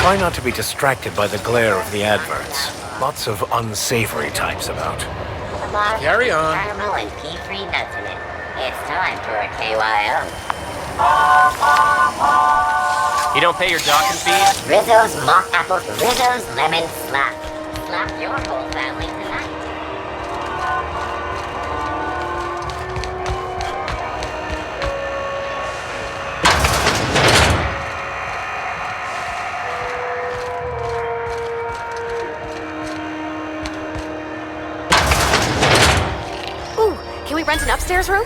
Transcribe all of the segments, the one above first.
Try not to be distracted by the glare of the adverts. Lots of unsavory types about. Carry on. Caramel and pea-free nuts in it. It's time for a KYO. You don't pay your docking fees? Rizzo's mock apple, Rizzo's lemon slap. Slap your whole family tonight. Ooh, can we rent an upstairs room?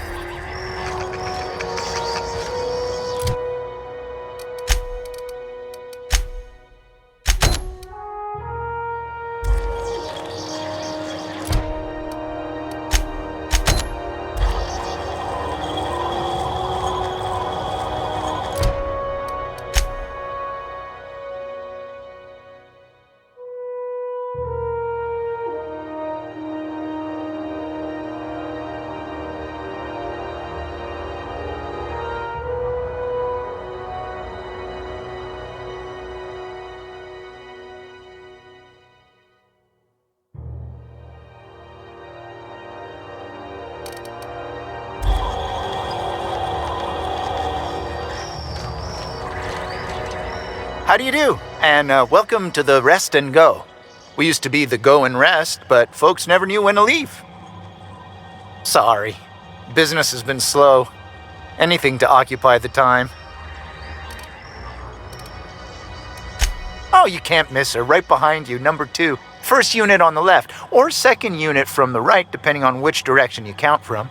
How do you do? And welcome to the Rest and Go. We used to be the Go and Rest, but folks never knew when to leave. Sorry. Business has been slow. Anything to occupy the time. Oh, you can't miss her. Right behind you, number 2. First unit on the left, or second unit from the right, depending on which direction you count from.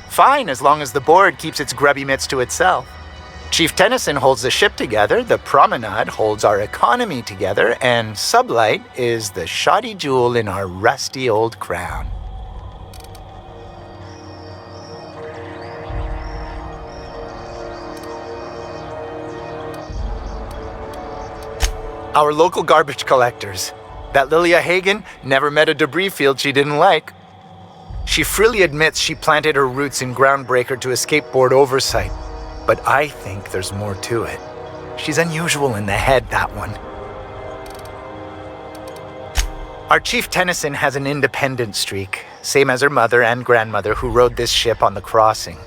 Fine, as long as the board keeps its grubby mitts to itself. Chief Tennyson holds the ship together, the Promenade holds our economy together, and Sublight is the shoddy jewel in our rusty old crown. Our local garbage collectors. That Lilia Hagen never met a debris field she didn't like. She freely admits she planted her roots in Groundbreaker to escape board oversight. But I think there's more to it. She's unusual in the head, that one. Our Chief Tennyson has an independent streak, same as her mother and grandmother who rode this ship on the crossing.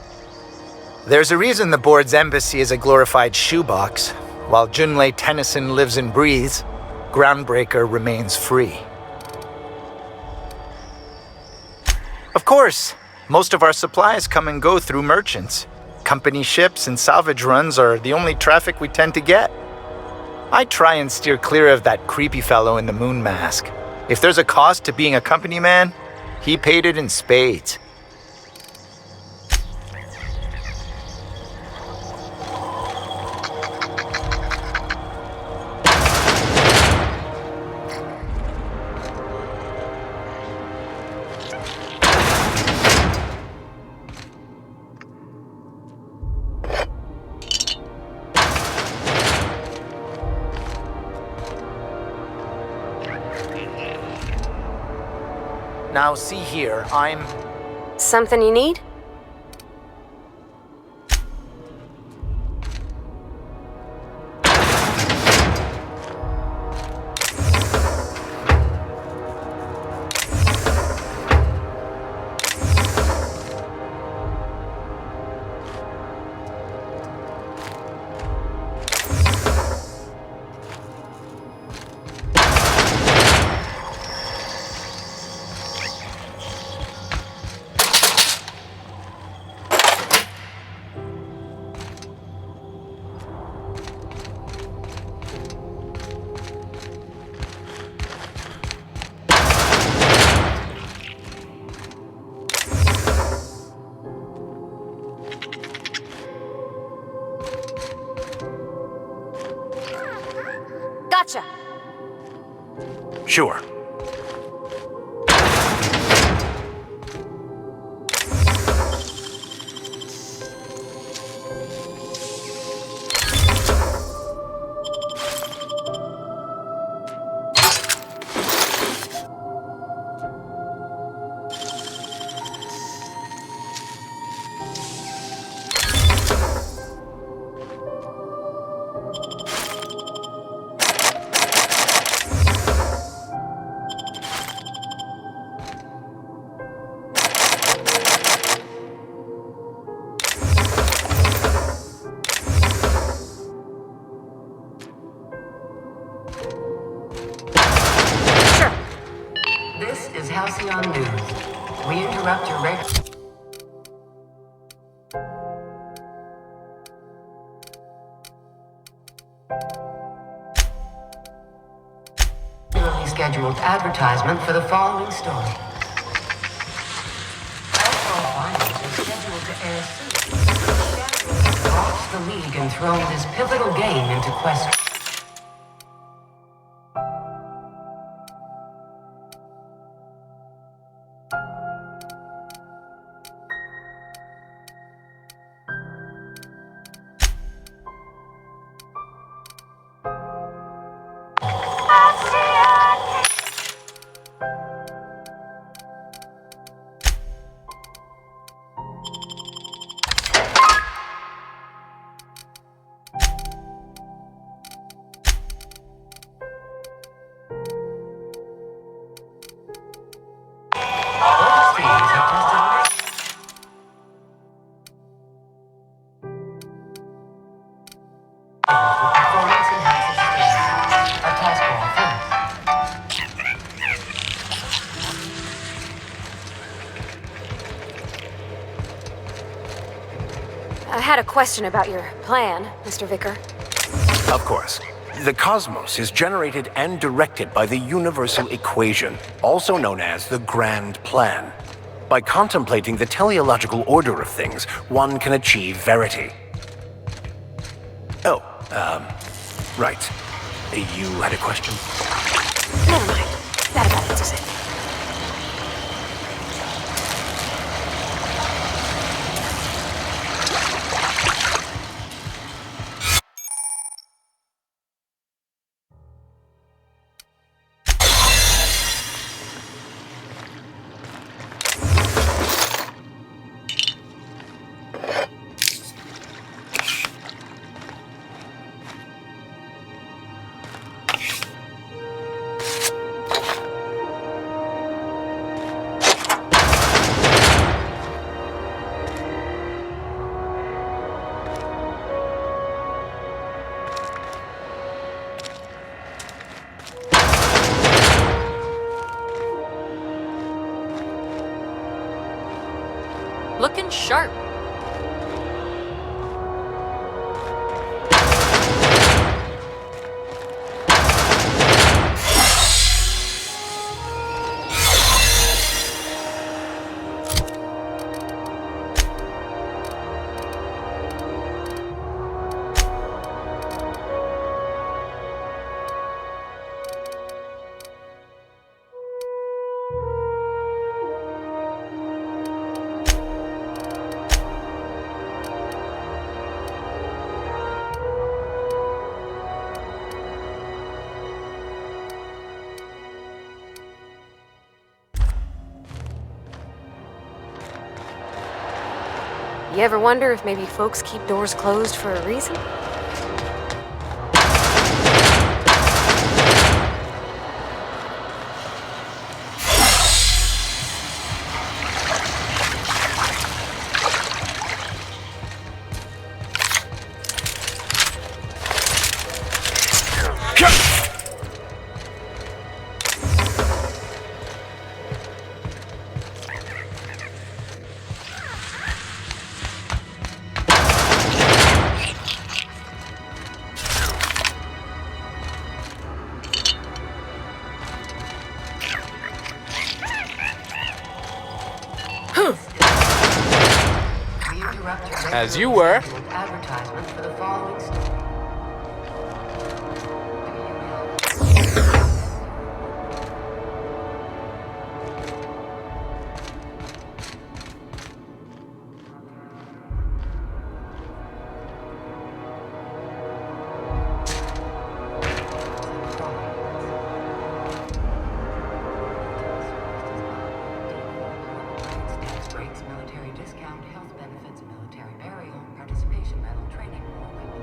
There's a reason the board's embassy is a glorified shoebox. While Junlei Tennyson lives and breathes, Groundbreaker remains free. Of course, most of our supplies come and go through merchants. Company ships and salvage runs are the only traffic we tend to get. I try and steer clear of that creepy fellow in the moon mask. If there's a cost to being a company man, he paid it in spades. Now see here, I'm... Something you need? Gotcha. Sure. Halcyon News. We interrupt your regularly scheduled advertisement for the following story. Alcohol finals are scheduled to air soon. Perhaps the league enthroned this pivotal game into question. I had a question about your plan, Mr. Vicar. Of course. The cosmos is generated and directed by the universal equation, also known as the Grand Plan. By contemplating the teleological order of things, one can achieve verity. Oh, right. You had a question? Never mind. That about answers it. Looking sharp. You ever wonder if maybe folks keep doors closed for a reason? As you were. Advertisement for the following story. Breaks, military discount, health benefits, military burial, participation medal, training, more women.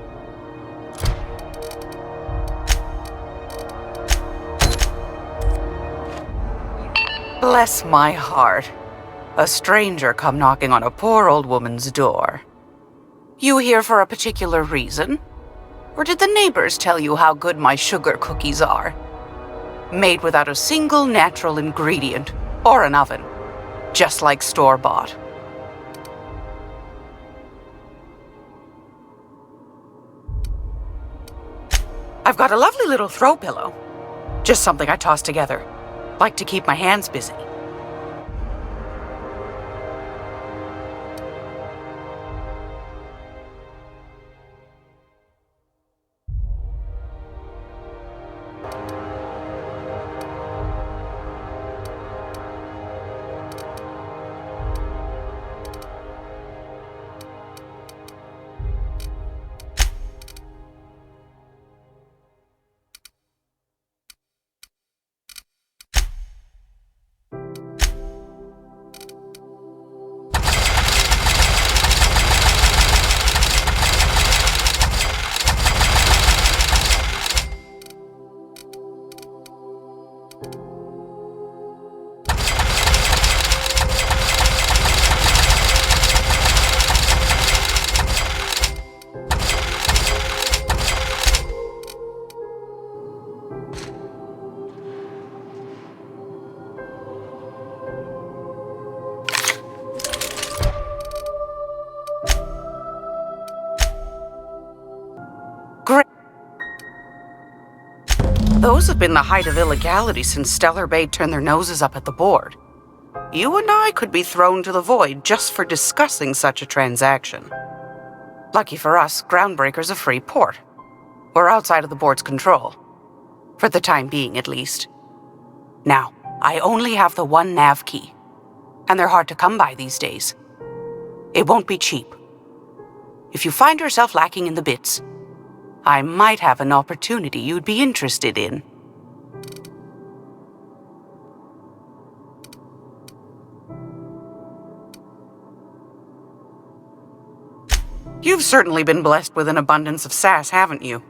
Bless my heart. A stranger come knocking on a poor old woman's door. You here for a particular reason? Or did the neighbors tell you how good my sugar cookies are? Made without a single natural ingredient, Or an oven, just like store-bought. I've got a lovely little throw pillow. Just something I toss together. Like to keep my hands busy. Great. Those have been the height of illegality since Stellar Bay turned their noses up at the board. You and I could be thrown to the void just for discussing such a transaction. Lucky for us, Groundbreaker's a free port. We're outside of the board's control. For the time being, at least. Now, I only have the one nav key. And they're hard to come by these days. It won't be cheap. If you find yourself lacking in the bits, I might have an opportunity you'd be interested in. You've certainly been blessed with an abundance of sass, haven't you?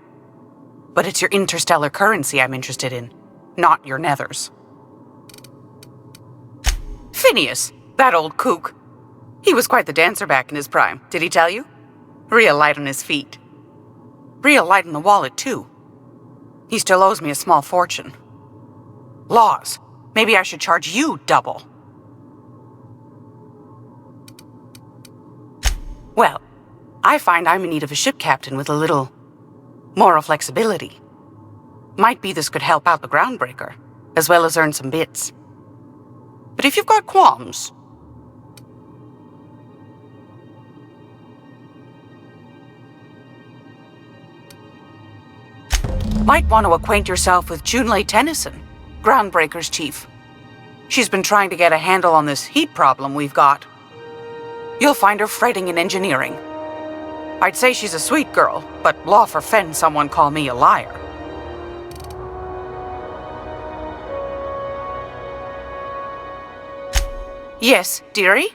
But it's your interstellar currency I'm interested in, not your nethers. Phineas, that old kook. He was quite the dancer back in his prime, did he tell you? Real light on his feet. Real light in the wallet, too. He still owes me a small fortune. Laws. Maybe I should charge you double. Well, I find I'm in need of a ship captain with a little moral flexibility. Might be this could help out the Groundbreaker, as well as earn some bits. But if you've got qualms... Might want to acquaint yourself with Junlei Tennyson, Groundbreaker's chief. She's been trying to get a handle on this heat problem we've got. You'll find her fretting in engineering. I'd say she's a sweet girl, but law forfend someone call me a liar. Yes, dearie?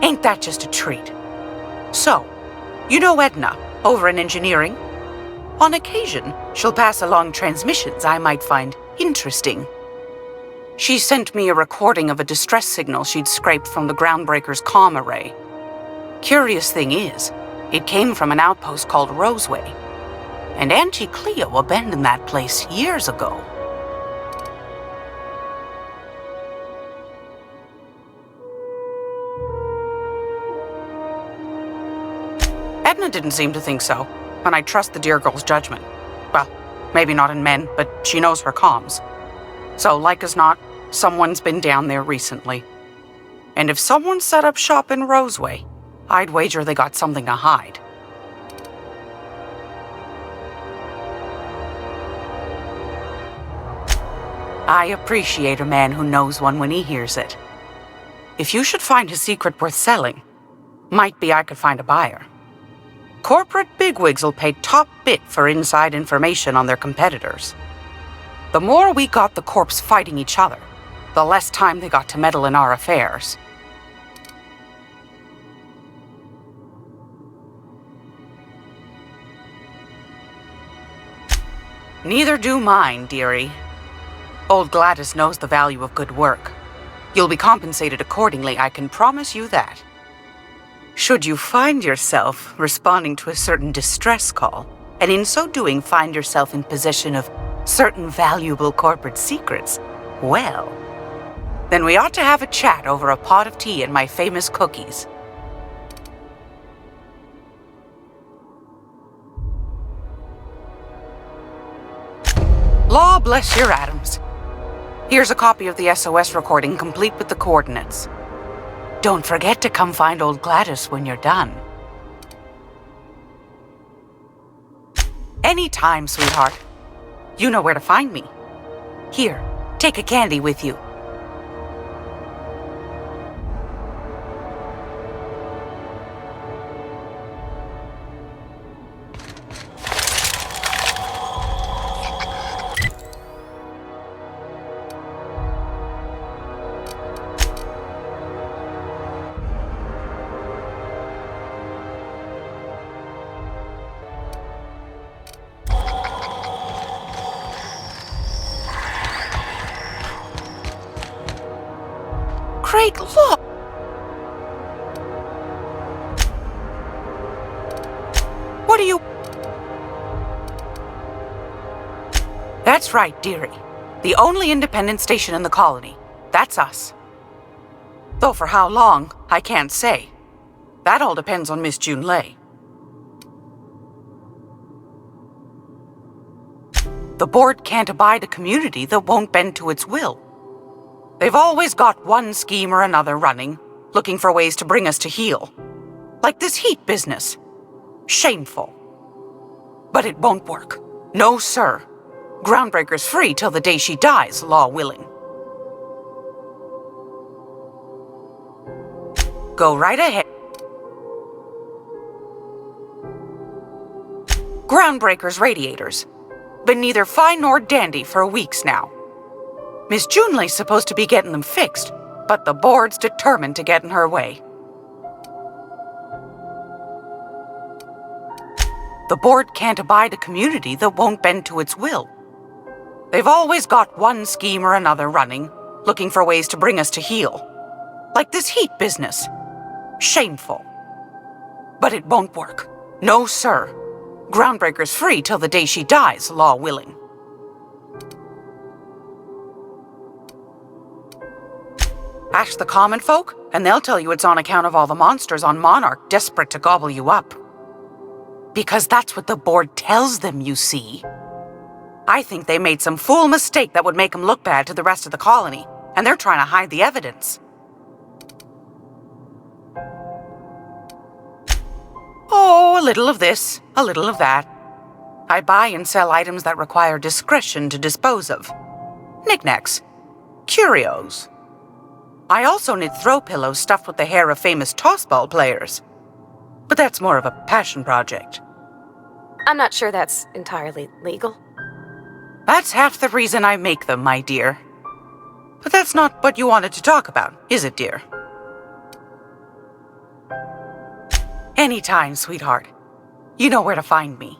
Ain't that just a treat? So, you know Edna, over in engineering? On occasion, she'll pass along transmissions I might find interesting. She sent me a recording of a distress signal she'd scraped from the Groundbreaker's comm array. Curious thing is, it came from an outpost called Roseway, and Auntie Cleo abandoned that place years ago. Edna didn't seem to think so, and I trust the dear girl's judgment. Well, maybe not in men, but she knows her comms. So, like as not, someone's been down there recently. And if someone set up shop in Roseway, I'd wager they got something to hide. I appreciate a man who knows one when he hears it. If you should find a secret worth selling, might be I could find a buyer. Corporate bigwigs will pay top bit for inside information on their competitors. The more we got the corps fighting each other, the less time they got to meddle in our affairs. Neither do mine, dearie. Old Gladys knows the value of good work. You'll be compensated accordingly, I can promise you that. Should you find yourself responding to a certain distress call, and in so doing find yourself in possession of certain valuable corporate secrets, well, then we ought to have a chat over a pot of tea and my famous cookies. Law bless your atoms. Here's a copy of the SOS recording complete with the coordinates. Don't forget to come find old Gladys when you're done. Anytime, sweetheart. You know where to find me. Here, take a candy with you. Craig, look! What are you... That's right, dearie. The only independent station in the colony. That's us. Though for how long, I can't say. That all depends on Miss June Lay. The board can't abide a community that won't bend to its will. They've always got one scheme or another running, looking for ways to bring us to heel. Like this heat business. Shameful. But it won't work. No, sir. Groundbreaker's free till the day she dies, law willing. Go right ahead. Groundbreaker's radiators. Been neither fine nor dandy for weeks now. Miss Junelay's supposed to be getting them fixed, but the board's determined to get in her way. The board can't abide a community that won't bend to its will. They've always got one scheme or another running, looking for ways to bring us to heel. Like this heat business. Shameful. But it won't work. No, sir. Groundbreaker's free till the day she dies, law willing. Ask the common folk, and they'll tell you it's on account of all the monsters on Monarch desperate to gobble you up. Because that's what the board tells them, you see. I think they made some fool mistake that would make them look bad to the rest of the colony, and they're trying to hide the evidence. Oh, a little of this, a little of that. I buy and sell items that require discretion to dispose of. Knickknacks. Curios. I also knit throw pillows stuffed with the hair of famous tossball players. But that's more of a passion project. I'm not sure that's entirely legal. That's half the reason I make them, my dear. But that's not what you wanted to talk about, is it, dear? Anytime, sweetheart. You know where to find me.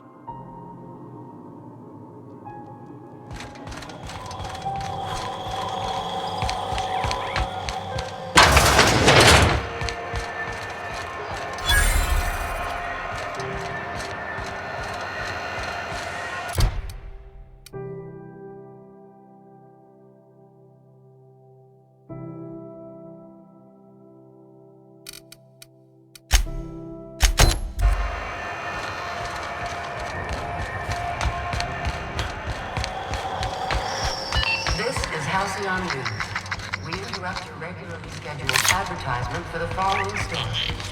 Halcyon News. We interrupt your regularly scheduled advertisement for the following story.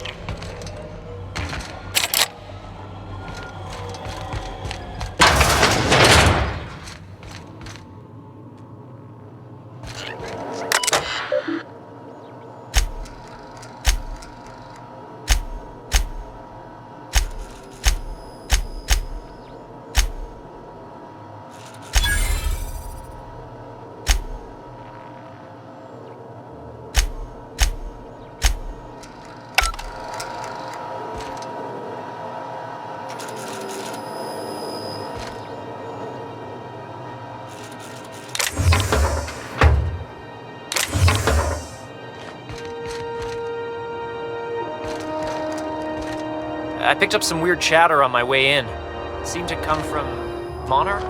I picked up some weird chatter on my way in. It seemed to come from Monarch?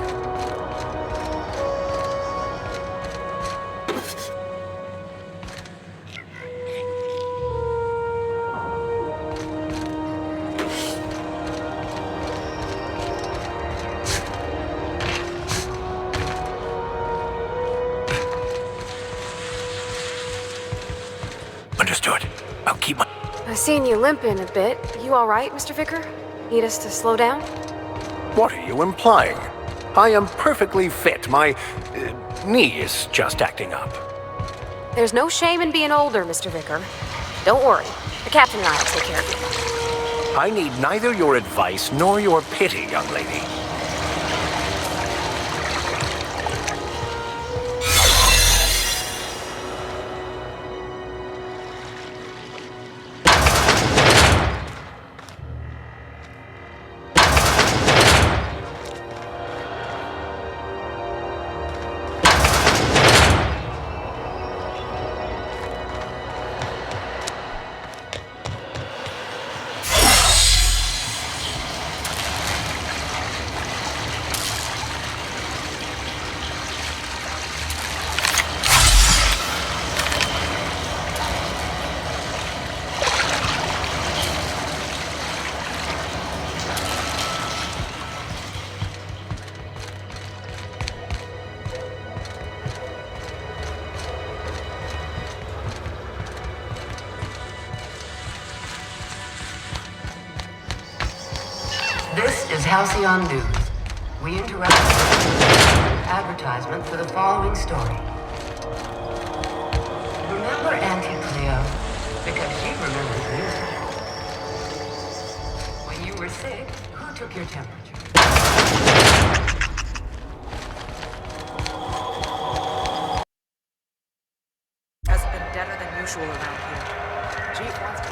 Understood. I'll keep my... I've seen you limping a bit. You all right, Mr. Vicker? Need us to slow down? What are you implying? I am perfectly fit. My knee is just acting up. There's no shame in being older, Mr. Vicker. Don't worry. The captain and I will take care of you. I need neither your advice nor your pity, young lady. This is Halcyon News. We interrupt with advertisement for the following story. Remember Auntie Cleo? Because she remembers you. When you were sick, who took your temperature? Has been deader than usual around here. Chief wants me.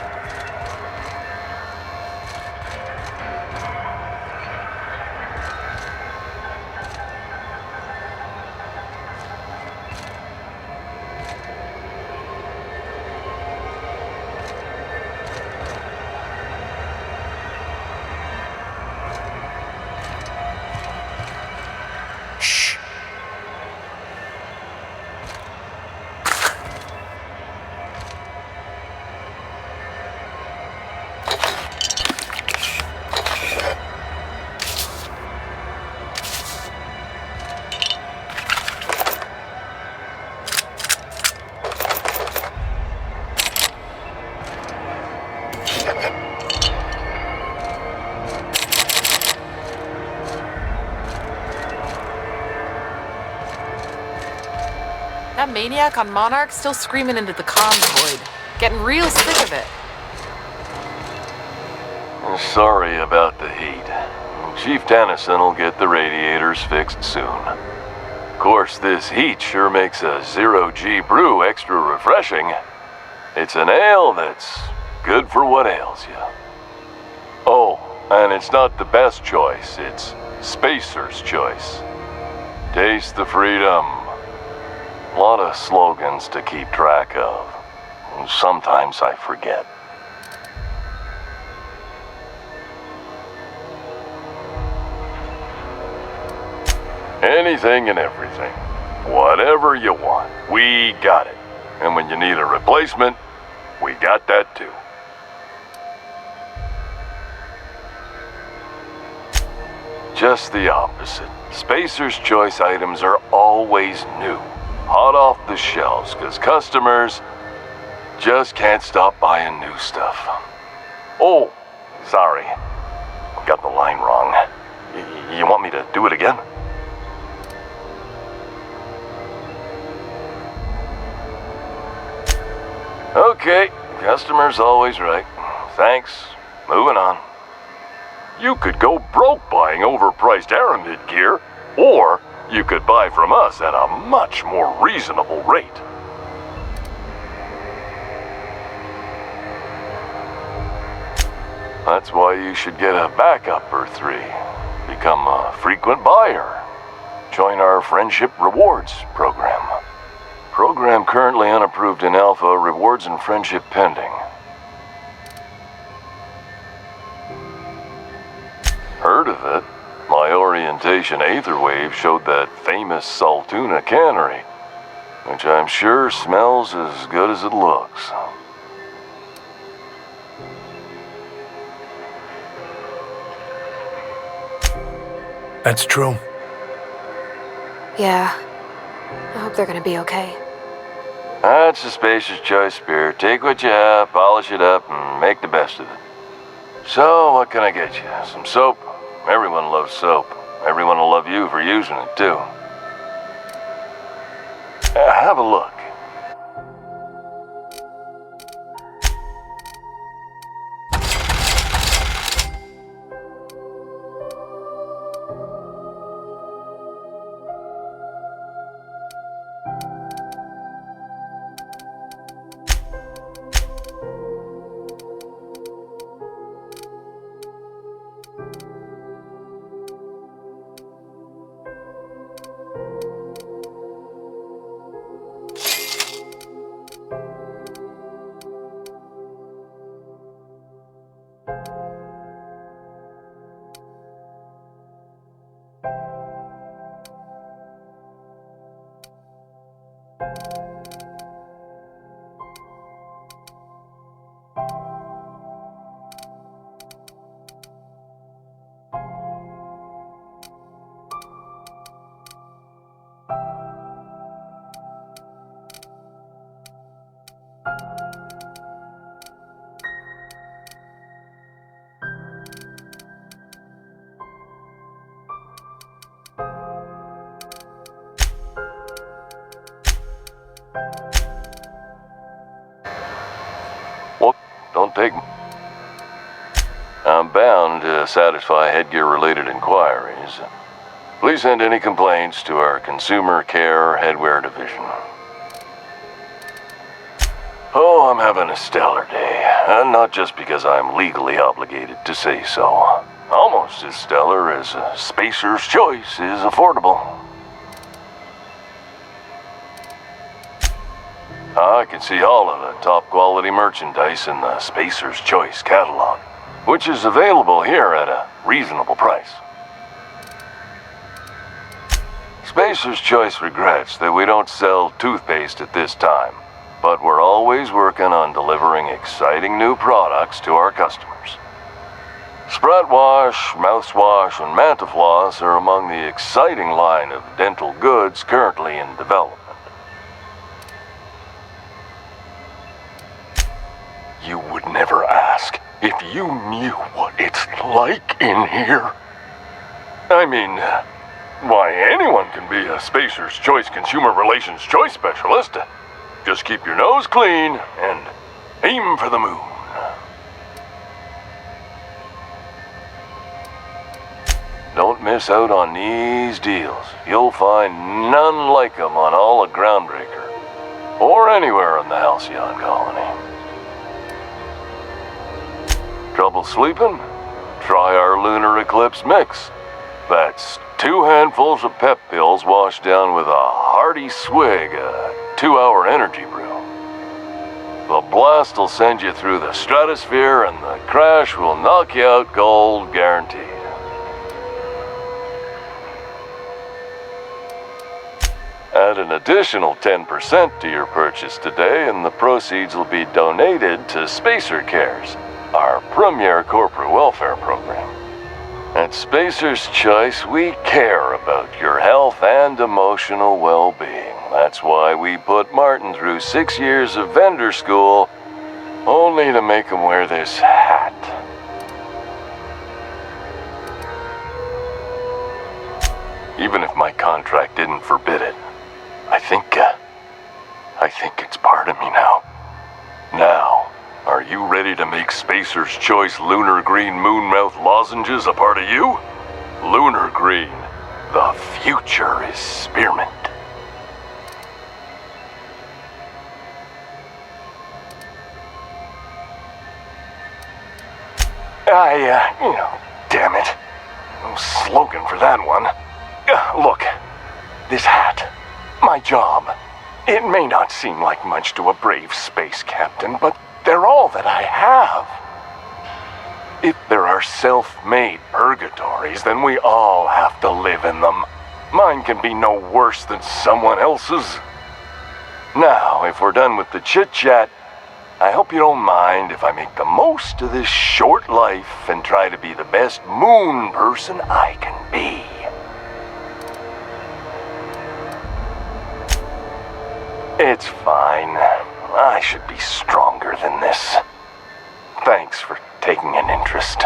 That maniac on Monarch still screaming into the comms void. Getting real sick of it. Sorry about the heat. Chief Tennyson will get the radiators fixed soon. Of course, this heat sure makes a zero-G brew extra refreshing. It's an ale that's good for what ails you. Oh, and it's not the best choice, it's Spacer's choice. Taste the freedom. A lot of slogans to keep track of. Sometimes I forget. Anything and everything. Whatever you want, we got it. And when you need a replacement, we got that too. Just the opposite. Spacer's Choice items are always new. Hot off the shelves, because customers just can't stop buying new stuff. Oh, sorry. Got the line wrong. You want me to do it again? Okay, customer's always right. Thanks. Moving on. You could go broke buying overpriced Aramid gear, or you could buy from us at a much more reasonable rate. That's why you should get a backup or 3. Become a frequent buyer. Join our Friendship Rewards program. Program currently unapproved in Alpha, rewards and friendship pending. Heard of it? My orientation Aether Wave showed that famous Saltuna cannery, which I'm sure smells as good as it looks. That's true. Yeah. I hope they're gonna be okay. That's the Spacer's Choice spirit. Take what you have, polish it up, and make the best of it. So, what can I get you? Some soap? Everyone loves soap. Everyone will love you for using it, too. Have a look. Well, don't take... I'm bound to satisfy headgear-related inquiries. Please send any complaints to our Consumer Care Headwear Division. Oh, I'm having a stellar day. And not just because I'm legally obligated to say so. Almost as stellar as a Spacer's Choice is affordable. I can see all of the top-quality merchandise in the Spacer's Choice catalog, which is available here at a reasonable price. Spacer's Choice regrets that we don't sell toothpaste at this time, but we're always working on delivering exciting new products to our customers. Sprout Wash, Mouthwash, and Mantafloss are among the exciting line of dental goods currently in development. You would never ask if you knew what it's like in here. I mean, why, anyone can be a Spacer's Choice Consumer Relations Choice Specialist. Just keep your nose clean and aim for the moon. Don't miss out on these deals. You'll find none like them on all of Groundbreaker, or anywhere in the Halcyon Colony. Trouble sleeping? Try our Lunar Eclipse Mix. That's 2 handfuls of pep pills washed down with a hearty swig of 2-hour energy brew. The blast will send you through the stratosphere and the crash will knock you out cold, guaranteed. Add an additional 10% to your purchase today and the proceeds will be donated to Spacer Cares, our premier corporate welfare program. At Spacer's Choice, we care about your health and emotional well-being. That's why we put Martin through 6 years of vendor school, only to make him wear this hat. Even if my contract didn't forbid it, I think it's part of me now. Now, are you ready to make Spacer's Choice Lunar Green Moonmouth lozenges a part of you? Lunar Green, the future is spearmint. Damn it. No slogan for that one. Look, this hat, my job. It may not seem like much to a brave space captain, but they're all that I have. If there are self-made purgatories, then we all have to live in them. Mine can be no worse than someone else's. Now, if we're done with the chit-chat, I hope you don't mind if I make the most of this short life and try to be the best moon person I can be. It's fine. I should be stronger than this. Thanks for taking an interest.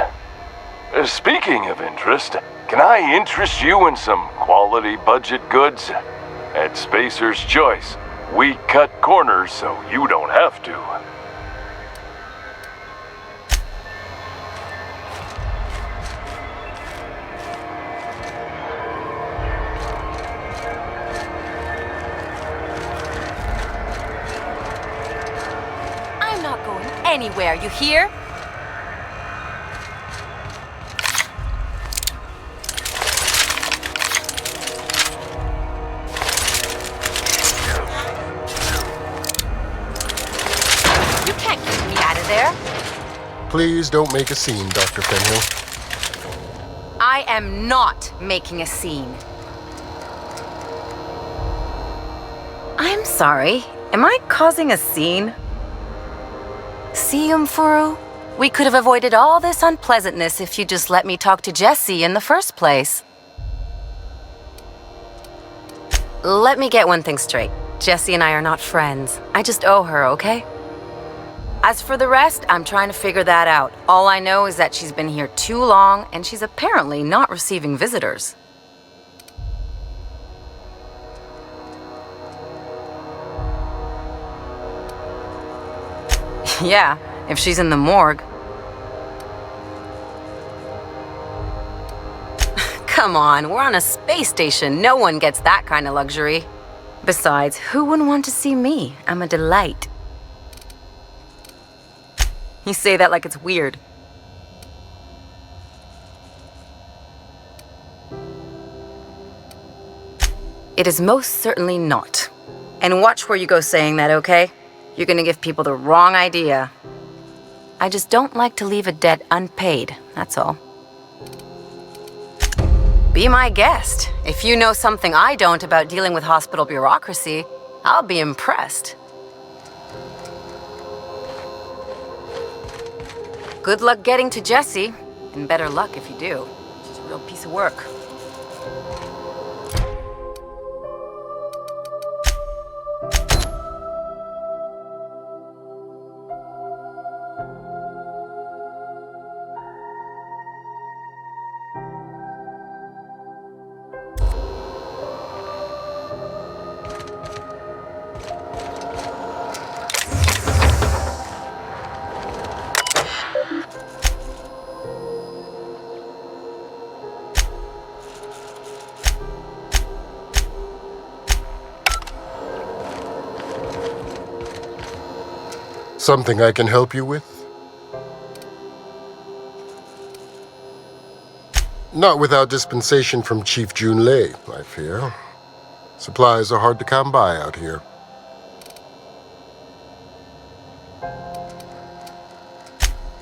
Speaking of interest, can I interest you in some quality budget goods? At Spacer's Choice, we cut corners so you don't have to. I'm not going anywhere, you hear? You can't get me out of there. Please don't make a scene, Dr. Fenhill. I am not making a scene. I'm sorry. Am I causing a scene? See, Umfuru? We could have avoided all this unpleasantness if you just let me talk to Jesse in the first place. Let me get one thing straight. Jesse and I are not friends. I just owe her, okay? As for the rest, I'm trying to figure that out. All I know is that she's been here too long, and she's apparently not receiving visitors. Yeah, if she's in the morgue. Come on, we're on a space station. No one gets that kind of luxury. Besides, who wouldn't want to see me? I'm a delight. You say that like it's weird. It is most certainly not. And watch where you go saying that, okay? You're gonna give people the wrong idea. I just don't like to leave a debt unpaid, that's all. Be my guest. If you know something I don't about dealing with hospital bureaucracy, I'll be impressed. Good luck getting to Jesse, and better luck if you do. She's a real piece of work. Something I can help you with? Not without dispensation from Chief Junlei, I fear. Supplies are hard to come by out here.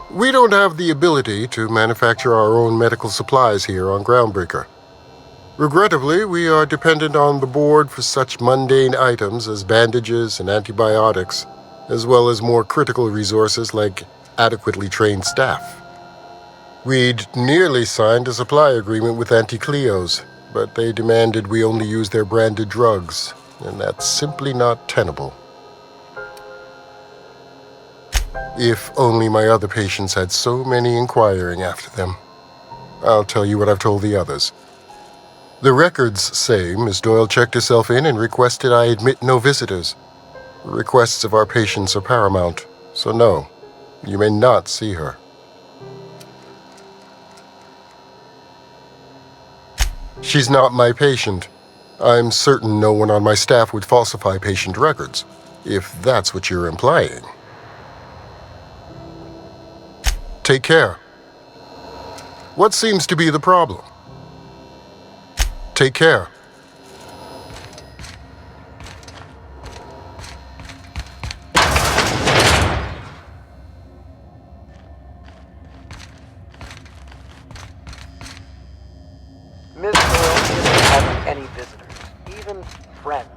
We don't have the ability to manufacture our own medical supplies here on Groundbreaker. Regrettably, we are dependent on the board for such mundane items as bandages and antibiotics, as well as more critical resources like adequately trained staff. We'd nearly signed a supply agreement with Anti-Cleos, but they demanded we only use their branded drugs, and that's simply not tenable. If only my other patients had so many inquiring after them. I'll tell you what I've told the others. The records say Miss Doyle checked herself in and requested I admit no visitors. The requests of our patients are paramount, so no, you may not see her. She's not my patient. I'm certain no one on my staff would falsify patient records, if that's what you're implying. Take care. What seems to be the problem? Take care. Miss Doyle isn't having any visitors, even friends.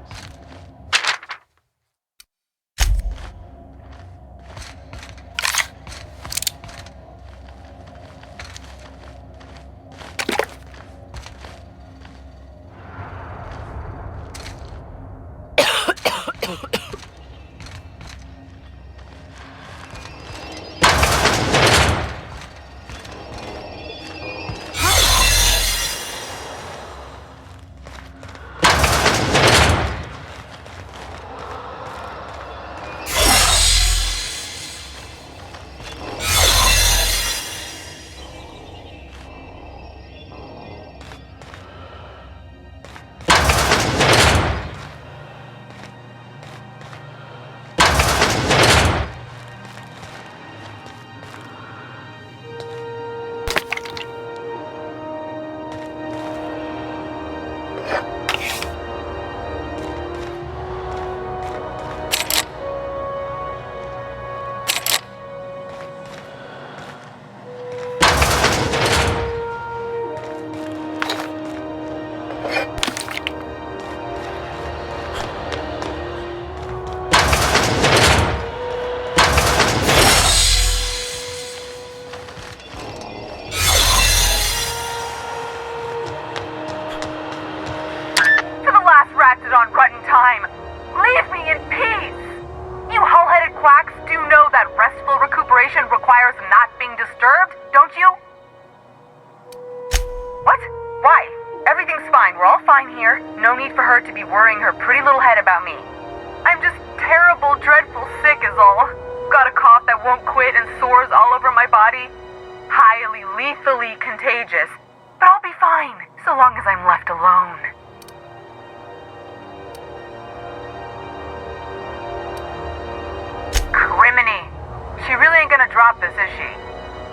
fine here. No need for her to be worrying her pretty little head about me. I'm just terrible, dreadful sick is all. Got a cough that won't quit and sores all over my body. Highly, lethally contagious. But I'll be fine, so long as I'm left alone. Criminy. She really ain't gonna drop this, is she?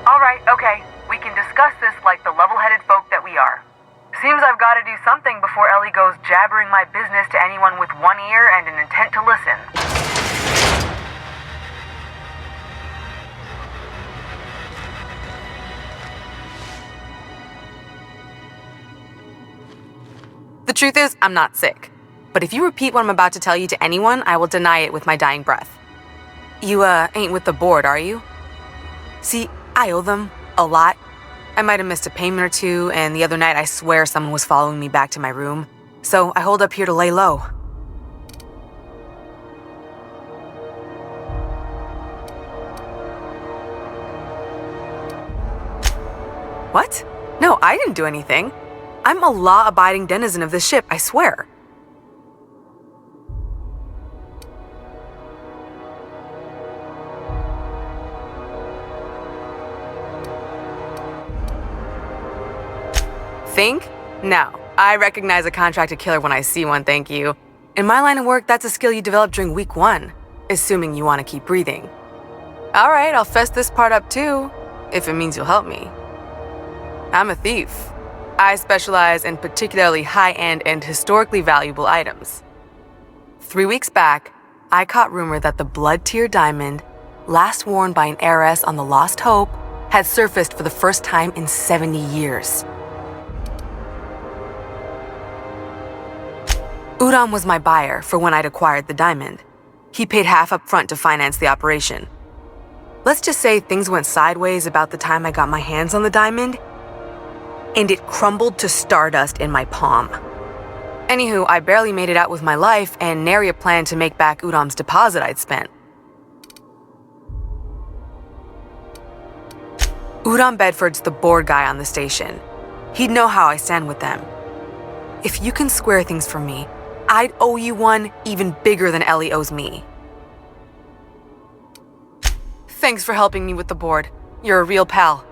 Alright, okay. We can discuss this like the level-headed folk that we are. Seems I've got to do something before Ellie goes jabbering my business to anyone with one ear and an intent to listen. The truth is, I'm not sick. But if you repeat what I'm about to tell you to anyone, I will deny it with my dying breath. You, ain't with the board, are you? See, I owe them a lot. I might have missed a payment or two, and the other night I swear someone was following me back to my room. So I hold up here to lay low. What? No, I didn't do anything. I'm a law-abiding denizen of this ship, I swear. Think? No. I recognize a contracted killer when I see one, thank you. In my line of work, that's a skill you develop during week 1, assuming you want to keep breathing. All right, I'll fess this part up too, if it means you'll help me. I'm a thief. I specialize in particularly high-end and historically valuable items. 3 weeks back, I caught rumor that the blood-tier diamond, last worn by an heiress on the Lost Hope, had surfaced for the first time in 70 years. Udam was my buyer for when I'd acquired the diamond. He paid half up front to finance the operation. Let's just say things went sideways about the time I got my hands on the diamond, and it crumbled to stardust in my palm. Anywho, I barely made it out with my life, and nary a plan to make back Udam's deposit I'd spent. Udam Bedford's the board guy on the station. He'd know how I stand with them. If you can square things for me, I'd owe you one even bigger than Ellie owes me. Thanks for helping me with the board. You're a real pal.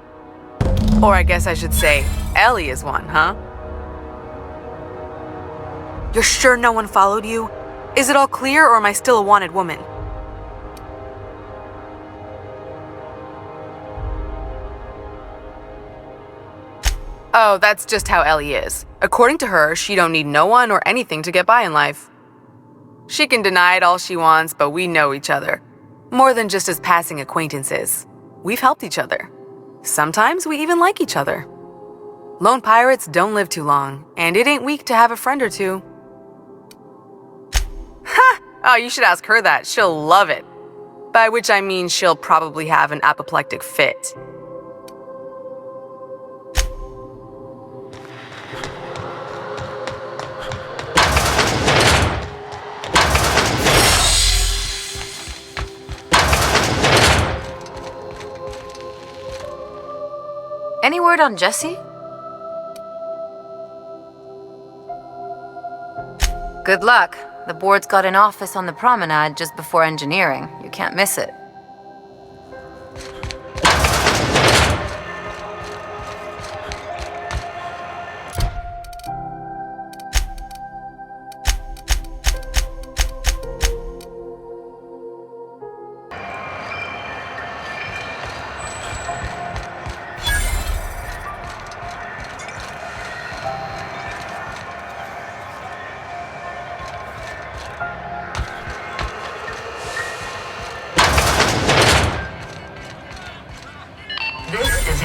Or I guess I should say, Ellie is one, huh? You're sure no one followed you? Is it all clear, or am I still a wanted woman? Oh, that's just how Ellie is. According to her, she don't need no one or anything to get by in life. She can deny it all she wants, but we know each other. More than just as passing acquaintances. We've helped each other. Sometimes we even like each other. Lone pirates don't live too long, and it ain't weak to have a friend or two. Ha! Oh, you should ask her that. She'll love it. By which I mean she'll probably have an apoplectic fit. Any word on Jesse? Good luck. The board's got an office on the promenade just before engineering. You can't miss it.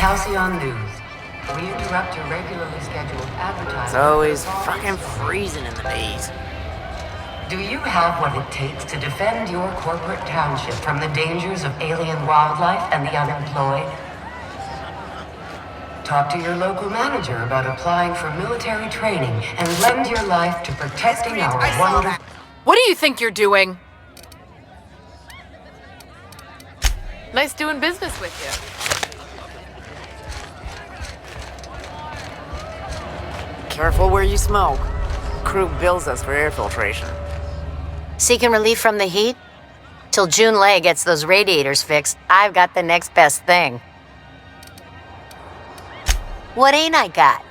Halcyon News. We interrupt your regularly scheduled advertising. It's always fucking freezing in the bays. Do you have what it takes to defend your corporate township from the dangers of alien wildlife and the unemployed? Talk to your local manager about applying for military training and lend your life to protecting our wonderful... What do you think you're doing? Nice doing business with you. Careful where you smoke. crew bills us for air filtration. Seeking relief from the heat? Till June Lei gets those radiators fixed, I've got the next best thing. What ain't I got?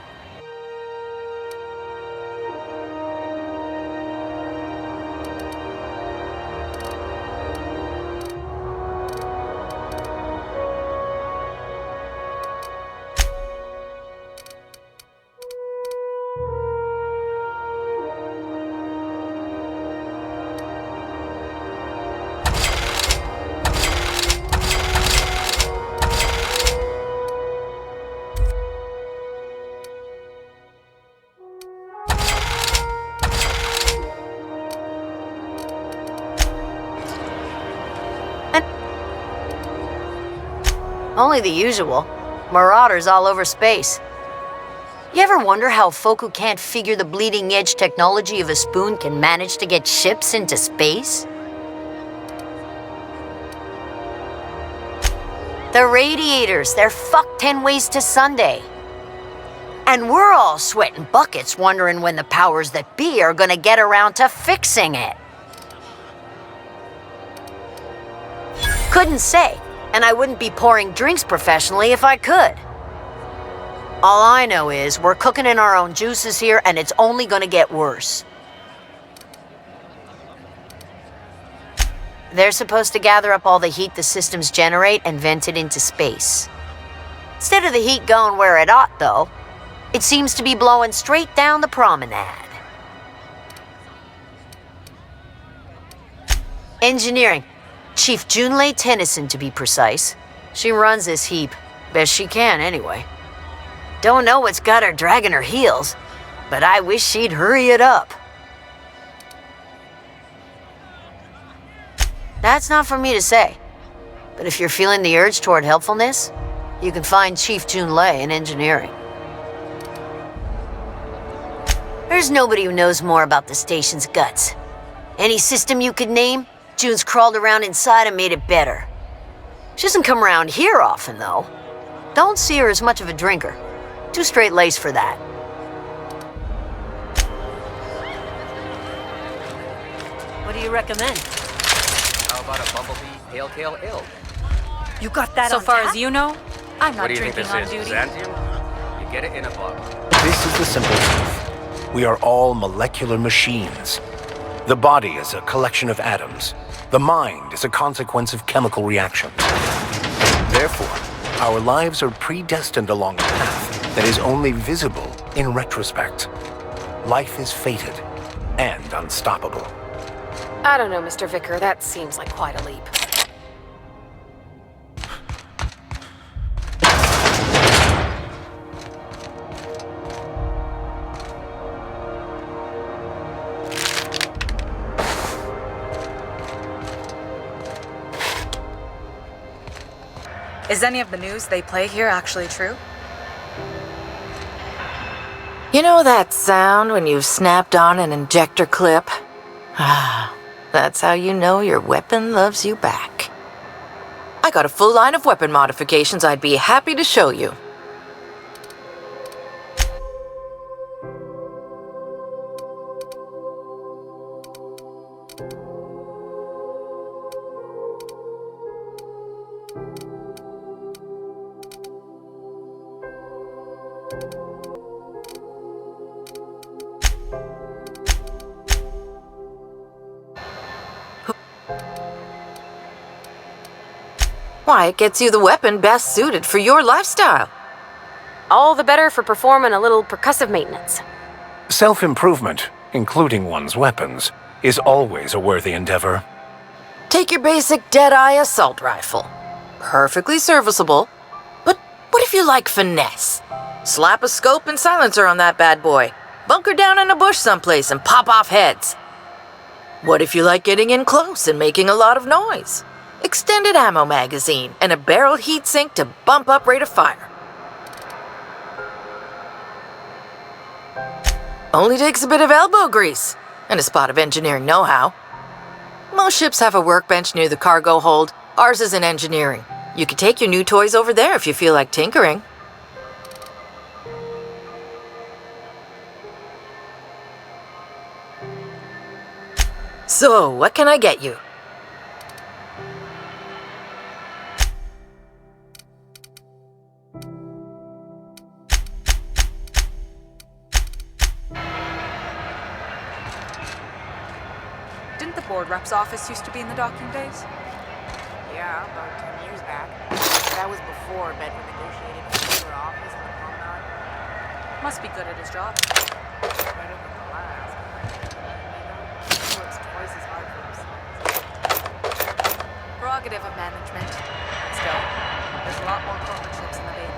Only the usual. Marauders all over space. You ever wonder how folk who can't figure the bleeding edge technology of a spoon can manage to get ships into space? The radiators, they're fucked 10 ways to Sunday. And we're all sweating buckets wondering when the powers that be are gonna get around to fixing it. Couldn't say. And I wouldn't be pouring drinks professionally if I could. All I know is we're cooking in our own juices here, and it's only gonna get worse. They're supposed to gather up all the heat the systems generate and vent it into space. Instead of the heat going where it ought, though, it seems to be blowing straight down the promenade. Engineering. Chief Junlei Tennyson, to be precise. She runs this heap. Best she can, anyway. Don't know what's got her dragging her heels, but I wish she'd hurry it up. That's not for me to say, but if you're feeling the urge toward helpfulness, you can find Chief Junlei in engineering. There's nobody who knows more about the station's guts. Any system you could name, June's crawled around inside and made it better. She doesn't come around here often, though. Don't see her as much of a drinker. Too straight-laced for that. What do you recommend? How about a bumblebee pale kale ale? You got that So on far tap? as you know, I'm not What do you think drinking this on is? duty. Xanthium? You get it in a bottle. This is the simple truth. We are all molecular machines. The body is a collection of atoms. The mind is a consequence of chemical reactions. Therefore, our lives are predestined along a path that is only visible in retrospect. Life is fated and unstoppable. I don't know, Mr. Vicar. That seems like quite a leap. Is any of the news they play here actually true? You know that sound when you've snapped on an injector clip? Ah, that's how you know your weapon loves you back. I got a full line of weapon modifications I'd be happy to show you. Why, it gets you the weapon best suited for your lifestyle. All the better for performing a little percussive maintenance. Self-improvement, including one's weapons, is always a worthy endeavor. Take your basic Deadeye assault rifle. Perfectly serviceable. But what if you like finesse? Slap a scope and silencer on that bad boy. Bunker down in a bush someplace and pop off heads. What if you like getting in close and making a lot of noise? Extended ammo magazine and a barrel heatsink to bump up rate of fire. Only takes a bit of elbow grease and a spot of engineering know-how. Most ships have a workbench near the cargo hold. Ours is in engineering. You could take your new toys over there if you feel like tinkering. So, what can I get you? Didn't the board rep's office used to be in the docking bays? Yeah, about 10 years back. That was before Bedford negotiated for their office in the promenade. Must be good at his job. Better than the last. He works twice as hard for himself. Prerogative of management. Still, there's a lot more corporate ships in the bay.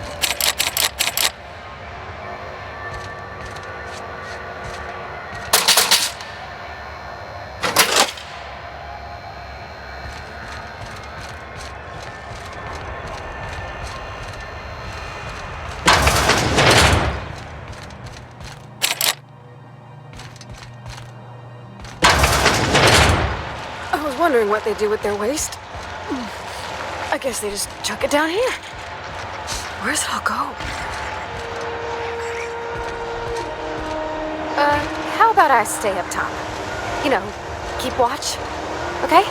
I was wondering what they do with their waste. I guess they just chuck it down here. Where's it all go? How about I stay up top? You know, keep watch, okay?